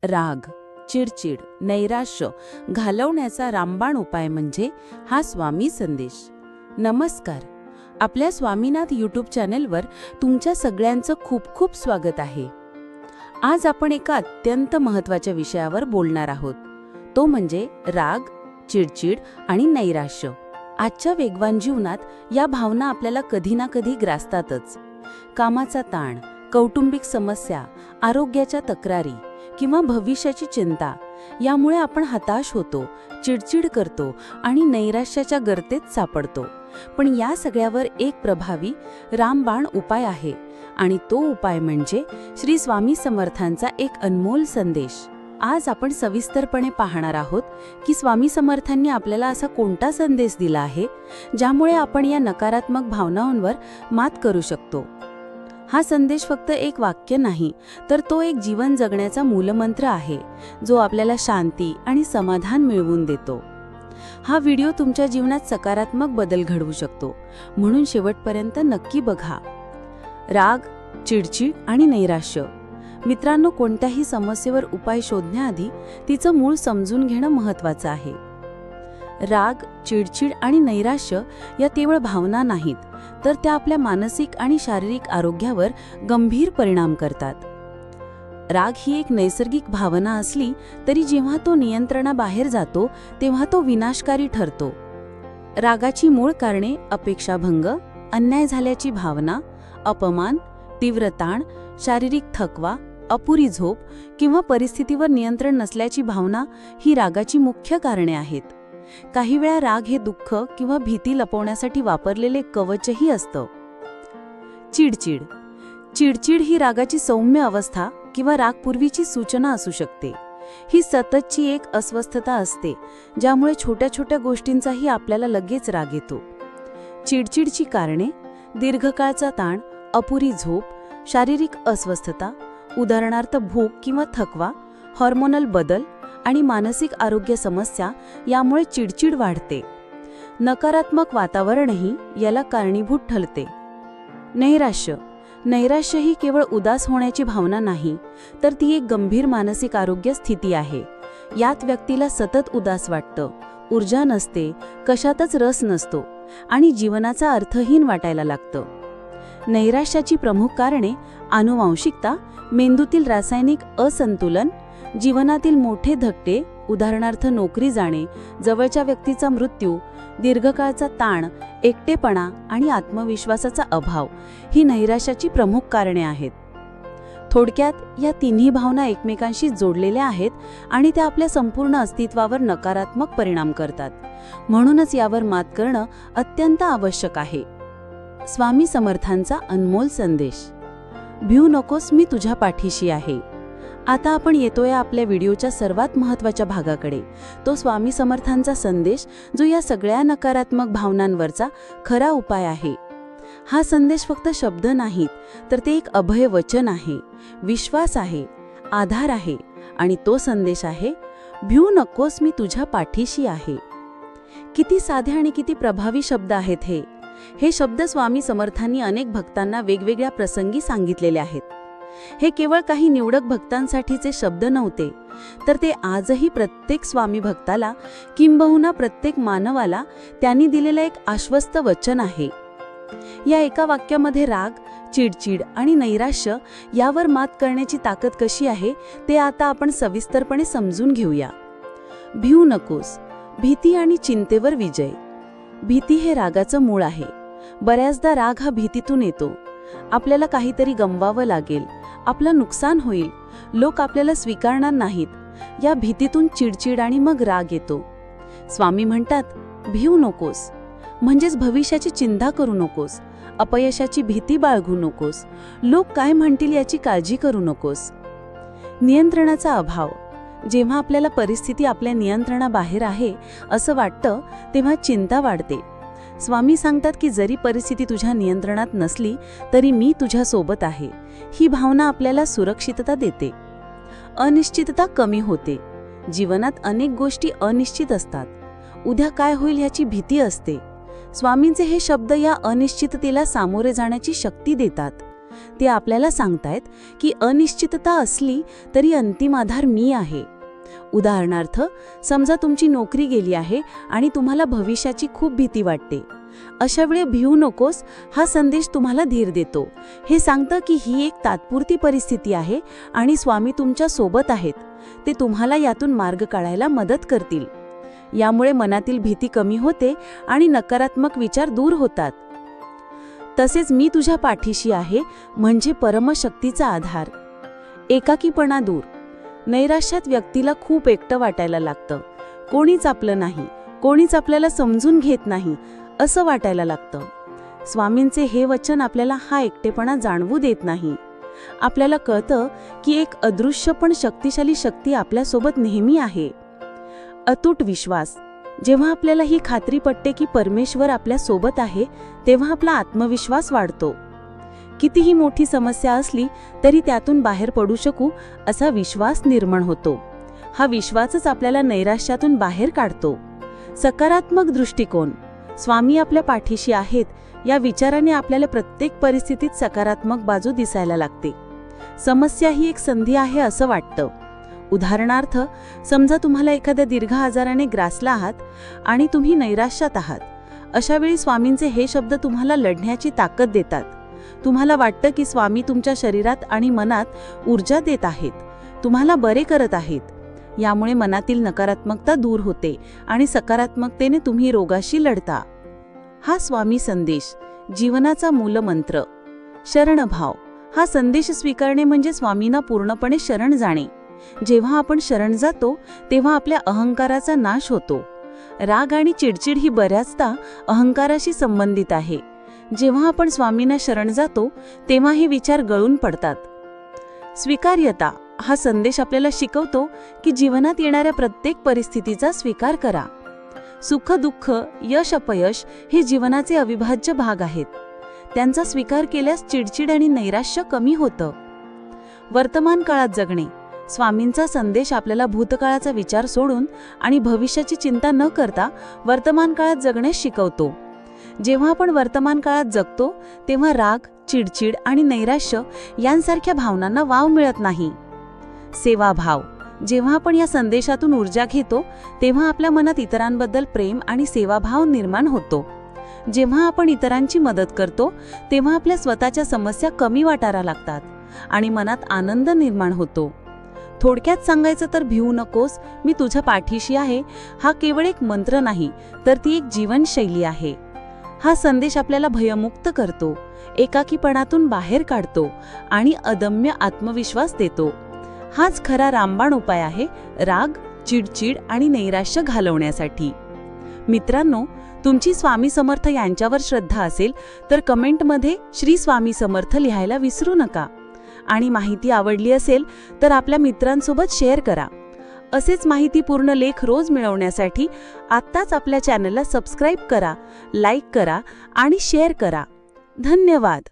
राग, चिडचिड, नैराश्य घालवण्याचा रामबाण उपाय म्हणजे हा स्वामी संदेश. नमस्कार. आपल्या स्वामीनाथ यूट्यूब चॅनेलवर तुमच्या सगळ्यांचं खूप खूप स्वागत आहे. आज आपण एका अत्यंत महत्त्वाच्या विषयावर बोलणार आहोत. तो म्हणजे राग, चिडचिड आणि नैराश्य. आजच्या वेगवान जीवनात या भावना आपल्याला कधी ना कधी ग्रासतातच. कामाचा ताण, कौटुंबिक समस्या, आरोग्याच्या तक्रारी किंवा भविष्याची चिंता यामुळे आपण हताश होतो, चिडचिड करतो आणि नैराश्याच्या गर्तेत सापडतो. पण या सगळ्यावर एक प्रभावी रामबाण उपाय आहे आणि तो उपाय म्हणजे श्री स्वामी समर्थांचा एक अनमोल संदेश. आज आपण सविस्तरपणे पाहणार आहोत की स्वामी समर्थांनी आपल्याला असा कोणता संदेश दिला आहे ज्यामुळे आपण या नकारात्मक भावनांवर मात करू शकतो. हा संदेश फक्त एक वाक्य नाही, तर तो एक जीवन जगण्याचा मूलमंत्र आहे जो आपल्याला शांती आणि समाधान मिळवून देतो. हा व्हिडिओ तुमच्या जीवनात सकारात्मक बदल घडवू शकतो, म्हणून शेवटपर्यंत नक्की बघा. राग, चिडचिड आणि नैराश्य. मित्रांनो, कोणत्याही समस्येवर उपाय शोधण्याआधी तिचं मूळ समजून घेणं महत्त्वाचं आहे. राग, चिडचिड आणि नैराश्य या केवळ भावना नाहीत, तर त्या आपल्या मानसिक आणि शारीरिक आरोग्यावर गंभीर परिणाम करतात. राग ही एक नैसर्गिक भावना असली तरी जेव्हा तो नियंत्रणाबाहेर जातो तेव्हा तो विनाशकारी ठरतो. रागाची मूळ कारणे अपेक्षाभंग, अन्याय झाल्याची भावना, अपमान, तीव्र ताण, शारीरिक थकवा, अपुरी झोप किंवा परिस्थितीवर नियंत्रण नसल्याची भावना ही रागाची मुख्य कारणे आहेत. काही वेळा राग हे दुःख किंवा भीती लपवण्यासाठी वापरलेले कवचही असतं. चिडचिड. चिडचिड ही रागाची सौम्य अवस्था किंवा रागपूर्वीची सूचना असू शकते. ही सततची एक अस्वस्थता असते ज्यामुळे छोट्या छोट्या गोष्टींचाही आपल्याला लगेच राग येतो. चिडचिडची कारणे: दीर्घकाळचा ताण, अपुरी झोप, शारीरिक अस्वस्थता उदाहरणार्थ भूक किंवा थकवा, हार्मोनल बदल आणि मानसिक आरोग्य समस्या यामुळे चिडचिड वाढते. नकारात्मक वातावरणही याला कारणीभूत ठरते. नैराश्य. नैराश्य ही केवळ उदास होण्याची भावना नाही, तर ती एक गंभीर मानसिक आरोग्य स्थिती आहे. यात व्यक्तीला सतत उदास वाटतं, ऊर्जा नसते, कशातच रस नसतो आणि जीवनाचा अर्थहीन वाटायला लागतं. नैराश्याची प्रमुख कारणे: आनुवांशिकता, मेंदूतील रासायनिक असंतुलन, जीवनातील मोठे धक्के उदाहरणार्थ नोकरी जाणे, जवळच्या व्यक्तीचा मृत्यू, दीर्घकाळचा ताण, एकटेपणा आणि आत्मविश्वासाचा अभाव ही नैराश्याची प्रमुख कारणे आहेत. थोडक्यात या तिन्ही भावना एकमेकांशी जोडलेल्या आहेत आणि त्या आपल्या संपूर्ण अस्तित्वावर नकारात्मक परिणाम करतात. म्हणूनच यावर मात करणं अत्यंत आवश्यक आहे. स्वामी समर्थांचा अनमोल संदेश. भिऊ नकोस, मी तुझ्या पाठीशी आहे. आता आपण येतोय आपल्या व्हिडिओच्या सर्वात महत्त्वाच्या भागाकडे, तो स्वामी समर्थांचा संदेश जो या सगळ्या नकारात्मक भावनांवरचा खरा उपाय आहे. हा संदेश फक्त शब्द नाहीत, तर ते एक अभय वचन आहे, विश्वास आहे, आधार आहे आणि तो संदेश आहे: भिऊ नकोस, मी तुझ्या पाठीशी आहे. किती साधे आणि किती प्रभावी शब्द आहेत हे. हे शब्द स्वामी समर्थांनी अनेक भक्तांना वेगवेगळ्या प्रसंगी सांगितलेले आहेत. हे केवळ काही निवडक भक्तांसाठीचे शब्द नव्हते, तर ते आजही प्रत्येक स्वामी भक्ताला किंबहुना प्रत्येक मानवाला त्यांनी दिलेलं एक आश्वस्त वचन आहे. या एका वाक्यामध्ये राग, चिडचिड आणि नैराश्य यावर मात करण्याची ताकद कशी आहे ते आता आपण सविस्तरपणे समजून घेऊया. भिऊ नकोस. भीती आणि चिंतेवर विजय. भीती हे रागाचं मूळ आहे. बऱ्याचदा राग हा भीतीतून येतो. आपल्याला काहीतरी गमवावं लागेल, आपलं नुकसान होईल, लोक आपल्याला स्वीकारणार नाहीत, या भीतीतून चिडचिड आणि मग राग येतो. स्वामी म्हणतात, भिऊ नकोस, म्हणजेच भविष्याची चिंता करू नकोस, अपयशाची भीती बाळगू नकोस, लोक काय म्हणतील याची काळजी करू नकोस. नियंत्रणाचा अभाव. जेव्हा आपल्याला परिस्थिती आपल्या नियंत्रणाबाहेर आहे असं वाटतं तेव्हा चिंता वाढते. स्वामी सांगतात की जरी परिस्थिती तुझ्या नियंत्रणात नसली तरी मी तुझ्या सोबत आहे. ही भावना आपल्याला सुरक्षितता देते. अनिश्चितता कमी होते. जीवनात अनेक गोष्टी अनिश्चित असतात. उद्या काय होईल याची भीती असते. स्वामींचे हे शब्द या अनिश्चिततेला सामोरे जाण्याची शक्ती देतात. ते आपल्याला सांगतायत की अनिश्चितता असली तरी अंतिम आधार मी आहे. उदाहरणार्थ, समजा तुमची नोकरी गेली आहे आणि तुम्हाला भविष्याची खूप भीती वाटते. अशा वेळी भिवू नकोस हा संदेश तुम्हाला धीर देतो. हे सांगतं की ही एक तात्पुरती परिस्थिती आहे आणि स्वामी तुमच्या सोबत आहेत. ते तुम्हाला यातून मार्ग काढायला मदत करतील. यामुळे मनातील भीती कमी होते आणि नकारात्मक विचार दूर होतात. तसेच मी तुझ्या पाठीशी आहे म्हणजे परमशक्तीचा आधार. एकाकीपणा दूर. नैराश्यात व्यक्तीला खूप एकटं वाटायला लागतं. कोणीच आपलं नाही, कोणीच आपल्याला समजून घेत नाही असं वाटायला लागतं. स्वामींचे हे वचन आपल्याला हा एकटेपणा जाणवू देत नाही. आपल्याला कळतं की एक अदृश्य पण शक्तिशाली शक्ती आपल्यासोबत नेहमी आहे. अतूट विश्वास. जेव्हा आपल्याला ही खात्री पटते की परमेश्वर आपल्या सोबत आहे, तेव्हा आपला आत्मविश्वास वाढतो. कितीही मोठी समस्या असली तरी त्यातून बाहेर पडू शकू असा विश्वास निर्माण होतो. हा विश्वासच आपल्याला नैराश्यातून बाहेर काढतो. सकारात्मक दृष्टिकोन. स्वामी आपल्या पाठीशी आहेत या विचाराने आपल्याला प्रत्येक परिस्थितीत सकारात्मक बाजू दिसायला लागते. समस्या ही एक संधी आहे असं वाटतं. उदाहरणार्थ, समजा तुम्हाला एखाद्या दीर्घ आजाराने ग्रासला आहात आणि तुम्ही नैराश्यात आहात. अशा वेळी स्वामींचे हे शब्द तुम्हाला लढण्याची ताकद देतात. तुम्हाला वाटतं की स्वामी तुमच्या शरीरात आणि मनात ऊर्जा देत आहेत, तुम्हाला बरे करत आहेत. यामुळे मनातील नकारात्मकता दूर होते आणि सकारात्मकतेने तुम्ही रोगाशी लढता. हा स्वामी संदेश जीवनाचा मूलमंत्र. शरणभाव. हा संदेश स्वीकारणे म्हणजे स्वामींना पूर्णपणे शरण जाणे. जेव्हा आपण शरण जातो तेव्हा आपल्या अहंकाराचा नाश होतो. राग आणि चिडचिड ही बऱ्याचदा अहंकाराशी संबंधित आहे. जेव्हा आपण स्वामींना शरण जातो तेव्हा हे विचार गळून पडतात. स्वीकार्यता. हा संदेश आपल्याला शिकवतो की जीवनात येणाऱ्या प्रत्येक परिस्थितीचा स्वीकार करा. सुख दुःख, यश अपयश हे जीवनाचे अविभाज्य भाग आहेत. त्यांचा स्वीकार केल्यास चिडचिड आणि नैराश्य कमी होतं. वर्तमान काळात जगणे. स्वामींचा संदेश आपल्याला भूतकाळाचा विचार सोडून आणि भविष्याची चिंता न करता वर्तमान काळात जगण्यास शिकवतो. जेव्हा आपण वर्तमान काळात जगतो तेव्हा राग, चिडचिड आणि नैराश्य यांसारख्या भावनांना वाव मिळत नाही. सेवाभाव. जेव्हा आपण या संदेशातून ऊर्जा घेतो तेव्हा आपल्या मनात इतरांबद्दल प्रेम आणि सेवाभाव निर्माण होतो. जेव्हा आपण इतरांची मदत करतो तेव्हा आपल्या स्वतःच्या समस्या कमी वाटायला लागतात आणि मनात आनंद निर्माण होतो. थोडक्यात सांगायचं तर भिवू नकोस, मी तुझ्या पाठीशी आहे हा केवळ एक मंत्र नाही तर ती एक जीवनशैली आहे. हा संदेश आपल्याला भयमुक्त करतो, एकाकीपणातून बाहेर काढतो आणि अदम्य आत्मविश्वास देतो. हाच खरा रामबाण उपाय आहे राग, चिडचिड आणि नैराश्य घालवण्यासाठी. मित्रांनो, तुमची स्वामी समर्थ यांच्यावर श्रद्धा असेल तर कमेंटमध्ये श्री स्वामी समर्थ लिहायला विसरू नका. आणि माहिती आवडली असेल तर आपल्या मित्रांसोबत शेअर करा. असेच माहितीपूर्ण लेख रोज मिळवण्यासाठी आत्ताच आपल्या चॅनलला सबस्क्राईब करा, लाईक करा आणि शेअर करा. धन्यवाद.